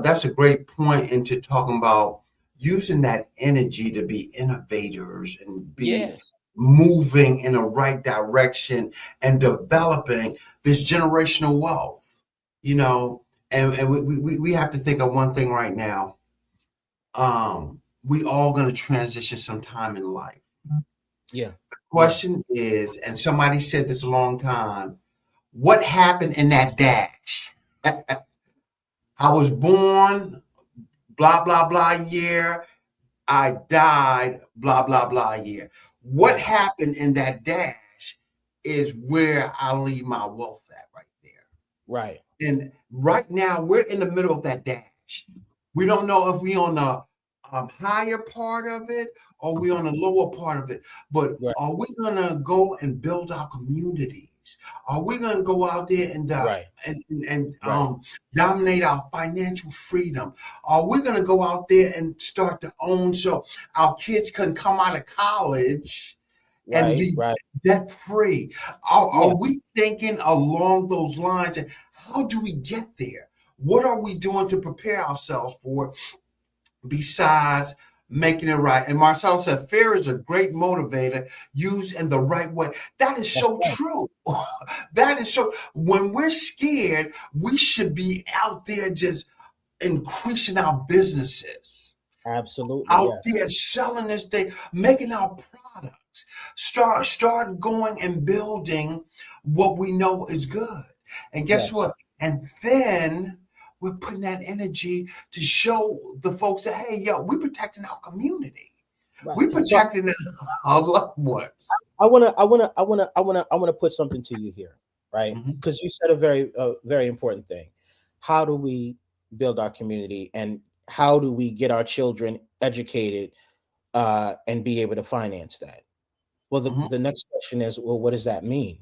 that's a great point into talking about using that energy to be innovators and be yeah, moving in the right direction and developing this generational wealth, you know. And we have to think of one thing right now. We all going to transition sometime in life. yeah, yeah. Question is, and somebody said this a long time, what happened in that dash? I was born, blah, blah, blah year. I died, blah, blah, blah year. What Right, happened in that dash is where I leave my wealth at right there. right, And right now, we're in the middle of that dash. We don't know if we on the higher part of it or we on the lower part of it. But right, are we gonna go and build our communities? Are we gonna go out there and right, right, dominate our financial freedom? Are we gonna go out there and start to own so our kids can come out of college and right, be right. debt free? Are Yeah, we thinking along those lines? And how do we get there? What are we doing to prepare ourselves for it besides making it right? And Marcel said, fear is a great motivator used in the right way. That is that's so right. true. That is so. When we're scared, we should be out there just increasing our businesses, Absolutely, out yes. there selling this thing, making our products. Start going and building what we know is good. And guess Yes, what? And then we're putting that energy to show the folks that, hey, yo, we're protecting our community. right. We're So protecting our loved ones. I wanna put something to you here, right? Mhm. Because you said a very important thing. How do we build our community, and how do we get our children educated and be able to finance that? Well, Mhm. the next question is, well, what does that mean?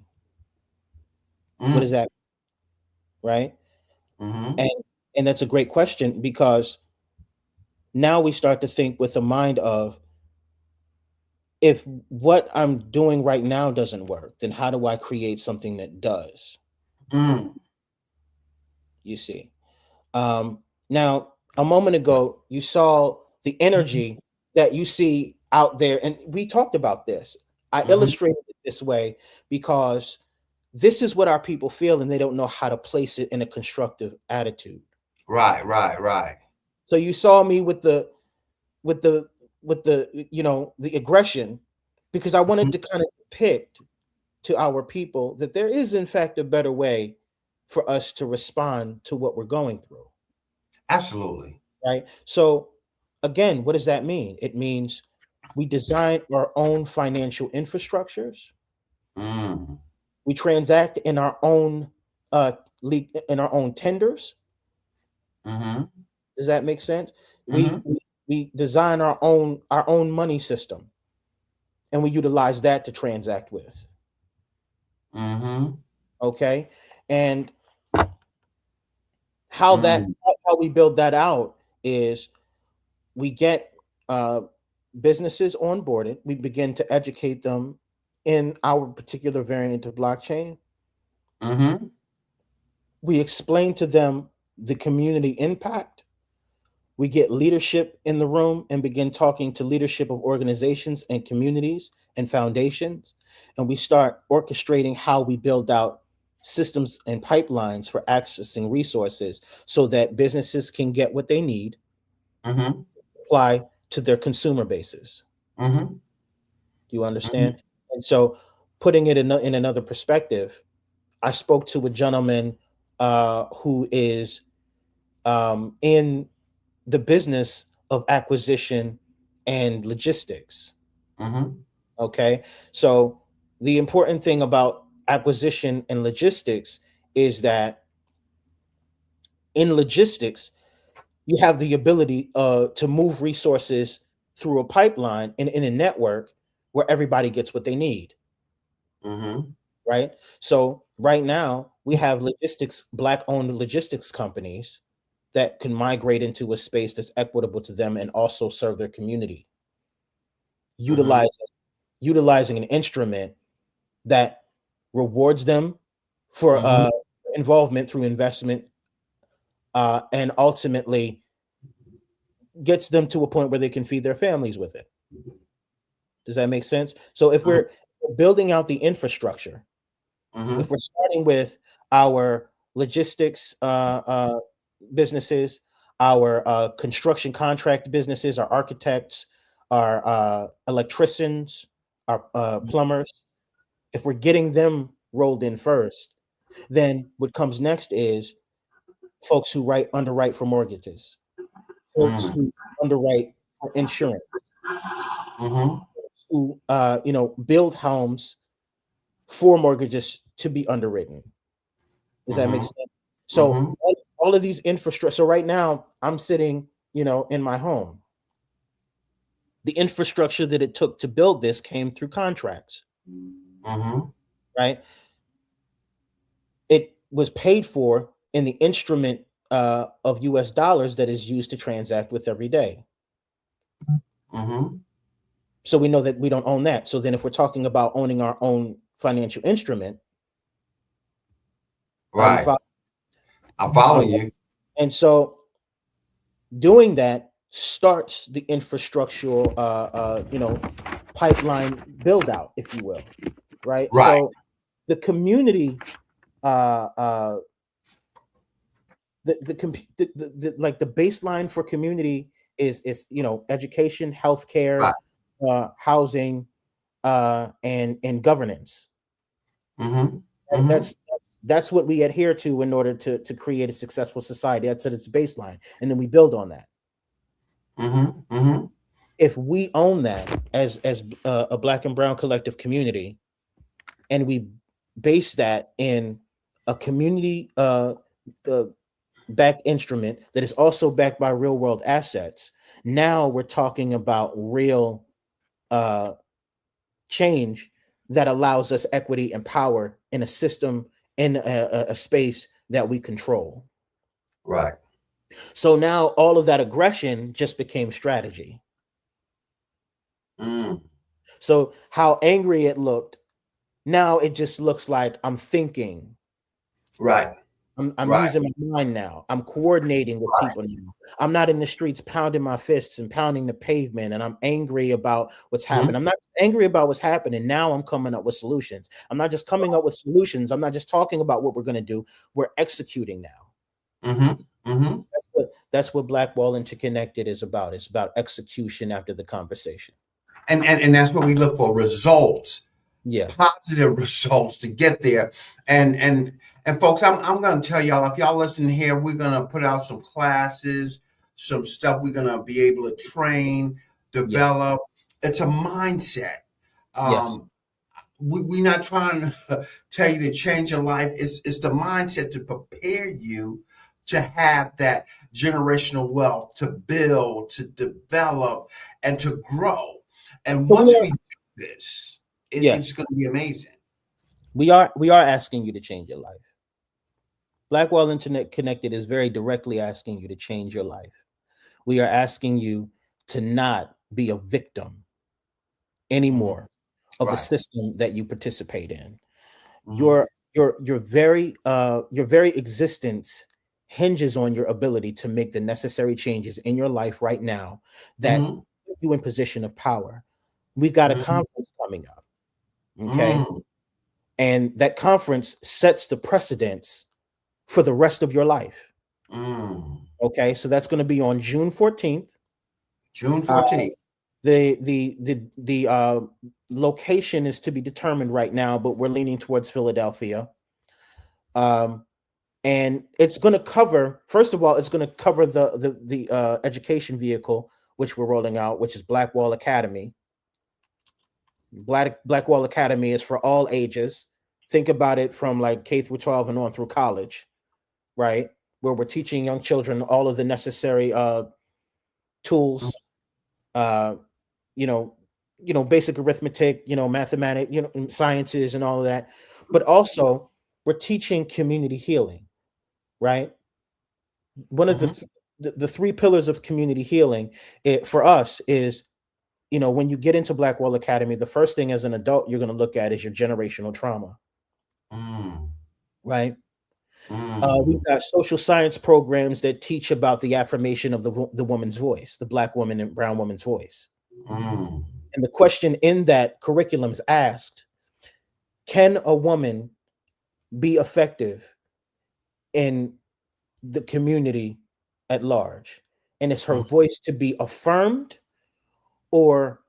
What Mhm. does that right? Mhm. And that's a great question, because now we start to think with the mind of, if what I'm doing right now doesn't work, then how do I create something that does? Mm. You see. Now, a moment ago, you saw the energy that you see out there, and we talked about this. I Mhm. illustrated it this way because this is what our people feel, and they don't know how to place it in a constructive attitude. Right, right, right. So you saw me with with the the aggression, because I wanted Mhm. to kind of depict to our people that there is in fact a better way for us to respond to what we're going through. Absolutely. Right? So again, what does that mean? It means we design our own financial infrastructures. Mm. We transact in our own in our own tenders. Mhm. Does that make sense? We Mhm. we, we design our own money system, and we utilize that to transact with. Mhm. Okay, and how that Mm. how we build that out is we get uh, businesses onboarded. We begin to educate them in our particular variant of blockchain. Mhm. We explain to them the community impact. We get leadership in the room and begin talking to leadership of organizations and communities and foundations. And we start orchestrating how we build out systems and pipelines for accessing resources so that businesses can get what they need, Mm-hmm. apply to their consumer bases. Mm-hmm. Do you Mm-hmm. understand? And so, putting it in another perspective, I spoke to a gentleman who is in the business of acquisition and logistics. Mm-hmm. Okay. So the important thing about acquisition and logistics is that in logistics, you have the ability to move resources through a pipeline and in a network where everybody gets what they need. Mm-hmm. Right. So right now we have logistics, black owned logistics companies that can migrate into a space that's equitable to them and also serve their community, Mm-hmm. utilizing utilizing an instrument that rewards them for Mm-hmm. involvement through investment, and ultimately gets them to a point where they can feed their families with it. Does that make sense? So if we're building out the infrastructure, if Mm-hmm. we're starting with our logistics businesses, our construction contract businesses, our architects, our electricians, our plumbers, if we're getting them rolled in first, then what comes next is folks who underwrite for mortgages, folks Mm-hmm. who underwrite for insurance, Mm-hmm. who build homes for mortgages to be underwritten. Does that make Mm-hmm. sense? So Mm-hmm. all of these infrastructure. So right now I'm sitting, in my home. The infrastructure that it took to build this came through contracts, Mm-hmm. right? It was paid for in the instrument of US dollars that is used to transact with every day. Mm-hmm. So we know that we don't own that. So then if we're talking about owning our own financial instrument, are you Right. following? I'm following Okay. you. And so doing that starts the infrastructural pipeline build out, if you will, right? Right. So the community uh uh like the baseline for community is education, healthcare, Right. housing, and governance. Mm-hmm. Right? Mm-hmm. That's what we adhere to in order to create a successful society. That's at its baseline, and then we build on that. Mm-hmm. Mm-hmm. If we own that as a black and brown collective community, and we base that in a community uh, backed instrument that is also backed by real world assets, now we're talking about real uh, change that allows us equity and power in a system, in a space that we control. Right. So now all of that aggression just became strategy. Mm. So how angry it looked, now it just looks like I'm thinking. Right. I'm Right. using my mind now. I'm coordinating with people now. I'm not in the streets pounding my fists and pounding the pavement, and I'm angry about what's happened. Mm-hmm. I'm not angry about what's happening. Now I'm coming up with solutions. I'm not just coming up with solutions. I'm not just talking about what we're going to do. We're executing now. Mm-hmm. Mm-hmm. That's what Black Wall Interconnected is about. It's about execution after the conversation. And that's what we look for, results, Yeah. positive results to get there. And folks, I'm gonna tell y'all, if y'all listen here, we're gonna put out some classes, some stuff we're gonna be able to train, Yeah. develop. It's a mindset. Yes. We're not trying to tell you to change your life. It's the mindset to prepare you to have that generational wealth, to build, to develop, and to grow. And So once we do this, yes, it's going to be amazing. we are asking you to change your life. Blackwell Internet Connected is very directly asking you to change your life. We are asking you to not be a victim Mhm. anymore of the Right. system that you participate in. Hmm. You're your very existence hinges on your ability to make the necessary changes in your life right now that Mm-hmm. put you in position of power. We've got a Mm-hmm. conference coming up, okay? Mm, And that conference sets the precedence for the rest of your life. mm. Okay, so that's going to be on June 14th. June Uh, 14th. the location is to be determined right now, but we're leaning towards Philadelphia. Um, and it's going to cover, first of all, it's going to cover the education vehicle which we're rolling out, which is Blackwall Academy. Blackwall Academy is for all ages. Think about it from like K through 12 and on through college, right? Where we're teaching young children all of the necessary tools, uh, you know, basic arithmetic, mathematics, sciences and all of that. But also we're teaching community healing, right? One of Mm-hmm. the three pillars of community healing for us is, when you get into Blackwall Academy, the first thing as an adult you're going to look at is your generational trauma, Mm, right? We've mm, got social science programs that teach about the affirmation of the woman's voice, the Black woman and brown woman's voice. mm. And the question in that curriculum is asked: can a woman be effective in the community at large? And is her Mm. voice to be affirmed or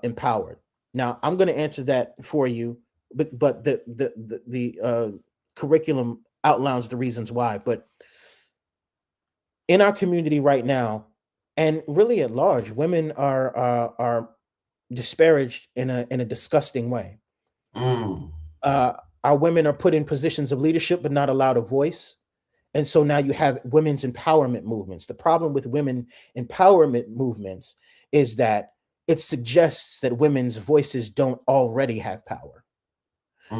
empowered? Now, I'm going to answer that for you, but the curriculum outlines the reasons why. But in our community right now, and really at large, women are disparaged in a disgusting way. Mm. Uh, our women are put in positions of leadership but not allowed a voice. And so now you have women's empowerment movements. The problem with women empowerment movements is that it suggests that women's voices don't already have power.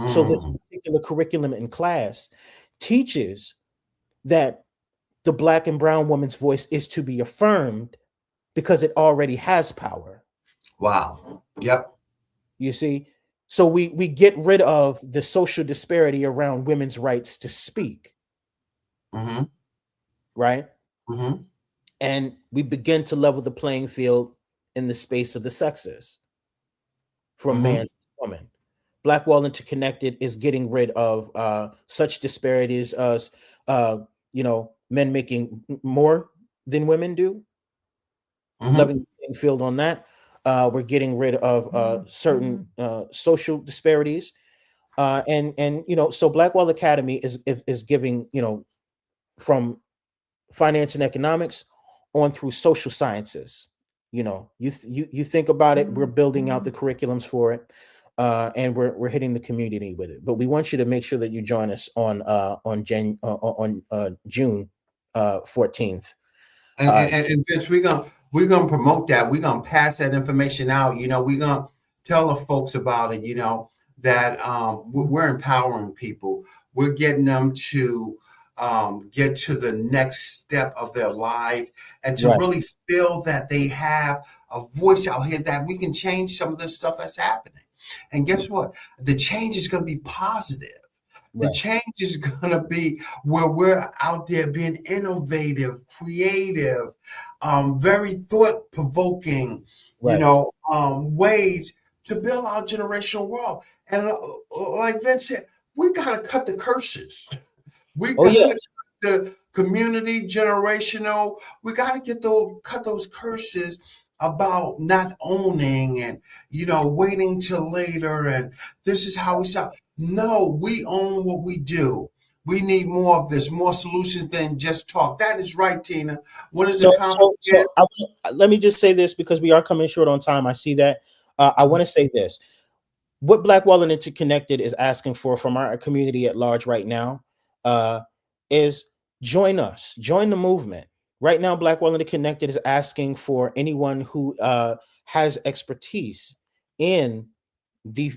So this Mm. particular curriculum in class teaches that the Black and brown woman's voice is to be affirmed because it already has power. Wow. Yep. You see? So we get rid of the social disparity around women's rights to speak, Mm-hmm. right? Mm-hmm. And we begin to level the playing field in the space of the sexes from Mm-hmm. man to woman. Blackwall Interconnected is getting rid of such disparities as men making more than women do, Mm-hmm. leveling the playing field on that. We're getting rid of certain social disparities, and so Blackwall Academy is giving, from finance and economics on through social sciences. You think about it, we're building out the curriculums for it, and we're hitting the community with it. But we want you to make sure that you join us on June 14th. And Vince, we're gonna promote that. We're gonna pass that information out. We're gonna tell the folks about it. That we're empowering people. We're getting them to get to the next step of their life and to Right, really feel that they have a voice out here that we can change some of the stuff that's happening. And guess what? The change is going to be positive. The right, change is going to be where we're out there being innovative, creative, very thought provoking, right. ways to build our generational world. And like Vince said, we got to cut the curses. We Oh got to cut yes, the community generational. We got to cut those curses about not owning and waiting till later and this is how we sell. No, we own what we do. We need more of this, more solutions than just talk. That is right, Tina. When is the so conference so again? so let me just say this because we are coming short on time. I see that. I want to say this: what Blackwall and Interconnected is asking for from our community at large right now uh, is join us, join the movement. Right now, Blackwall and Interconnected is asking for anyone who has expertise in the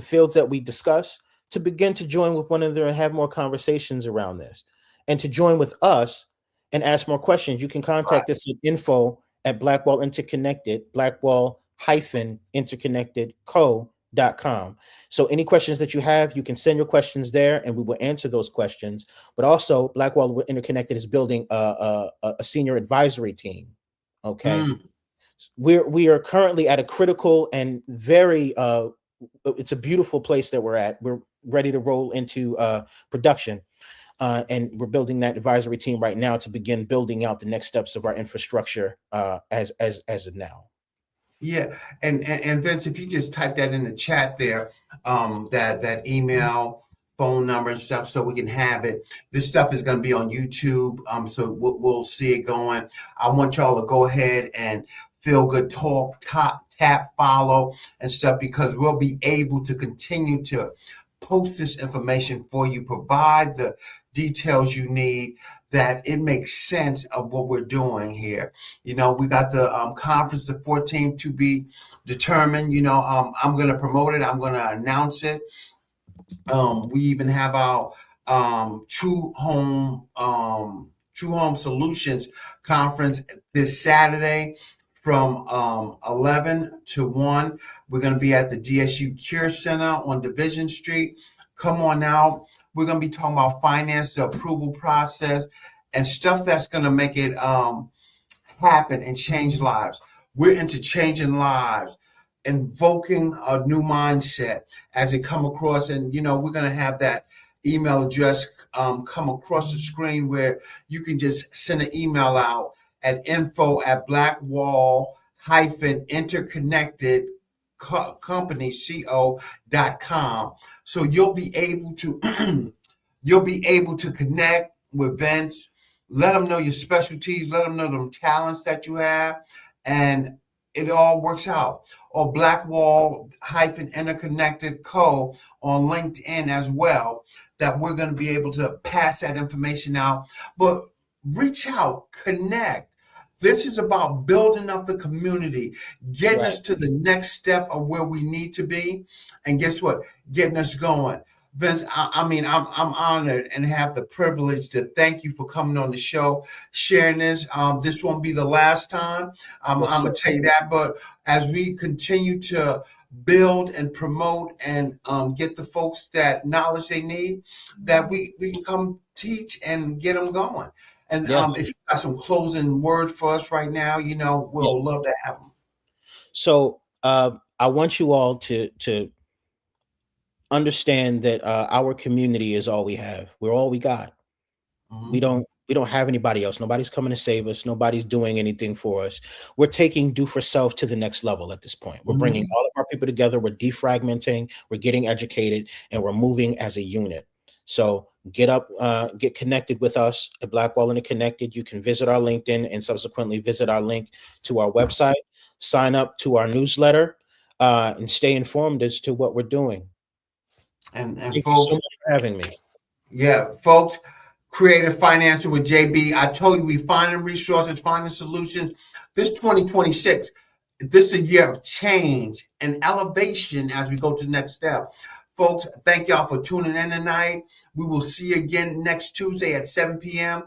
fields that we discuss to begin to join with one another and have more conversations around this, and to join with us and ask more questions. You can Right. contact us at info at Blackwall Interconnected, Blackwall hyphen Interconnected Co com. So any questions that you have, you can send your questions there and we will answer those questions. But also Blackwall Interconnected is building a senior advisory team. Okay. We are currently at a critical and very it's a beautiful place that we're at. We're ready to roll into production. And we're building that advisory team right now to begin building out the next steps of our infrastructure as of now. Yeah, and Vince, if you just type that in the chat there, that email, phone number, and stuff, so we can have it. This stuff is going to be on YouTube, so we'll see it going. I want y'all to go ahead and Feel Good Talk, tap, follow, and stuff, because we'll be able to continue to post this information for you, provide the details you need, that it makes sense of what we're doing here. You know, we got the conference the 14th to be determined. You know, I'm going to promote it. I'm going to announce it. We even have our True Home Solutions conference this Saturday from 11 to 1. We're going to be at the DSU Cure Center on Division Street. Come on out. We're going to be talking about finance, the approval process, and stuff that's going to make it happen and change lives. We're into changing lives, invoking a new mindset as it come across. And, you know, we're going to have that email address come across the screen where you can just send an email out at info@blackwall-interconnected-co.com. So you'll be able to connect with Vince, let them know your specialties, let them know them talents that you have, and it all works out. Or Blackwall-interconnected co on LinkedIn as well, that we're going to be able to pass that information out. But reach out, connect. This is about building up the community, getting us to the next step of where we need to be. And guess what? Getting us going. Vince, I mean, I'm honored and have the privilege to thank you for coming on the show, sharing this. This won't be the last time. I'm going to tell you that. But as we continue to build and promote and get the folks that knowledge they need, that we can come teach and get them going. And if you got some closing words for us right now, you know, we'll love to have them. So I want you all to understand that our community is all we have. We're all we got. Mm-hmm. We don't have anybody else. Nobody's coming to save us. Nobody's doing anything for us. We're taking do for self to the next level at this point. We're bringing all of our people together. We're defragmenting. We're getting educated, and we're moving as a unit. So get connected with us at Blackwall Interconnected. You can visit our LinkedIn and subsequently visit our link to our website. Sign up to our newsletter and stay informed as to what we're doing. And thank folks, you so much for having me. Yeah, folks, Creative Financing with JB. I told you, we finding resources, finding solutions. This 2026, this is a year of change and elevation as we go to the next step. Folks, thank y'all for tuning in tonight. We will see you again next Tuesday at 7 p.m.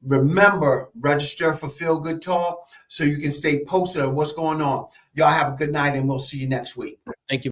Remember, register for Feel Good Talk so you can stay posted on what's going on. Y'all have a good night, and we'll see you next week. Thank you.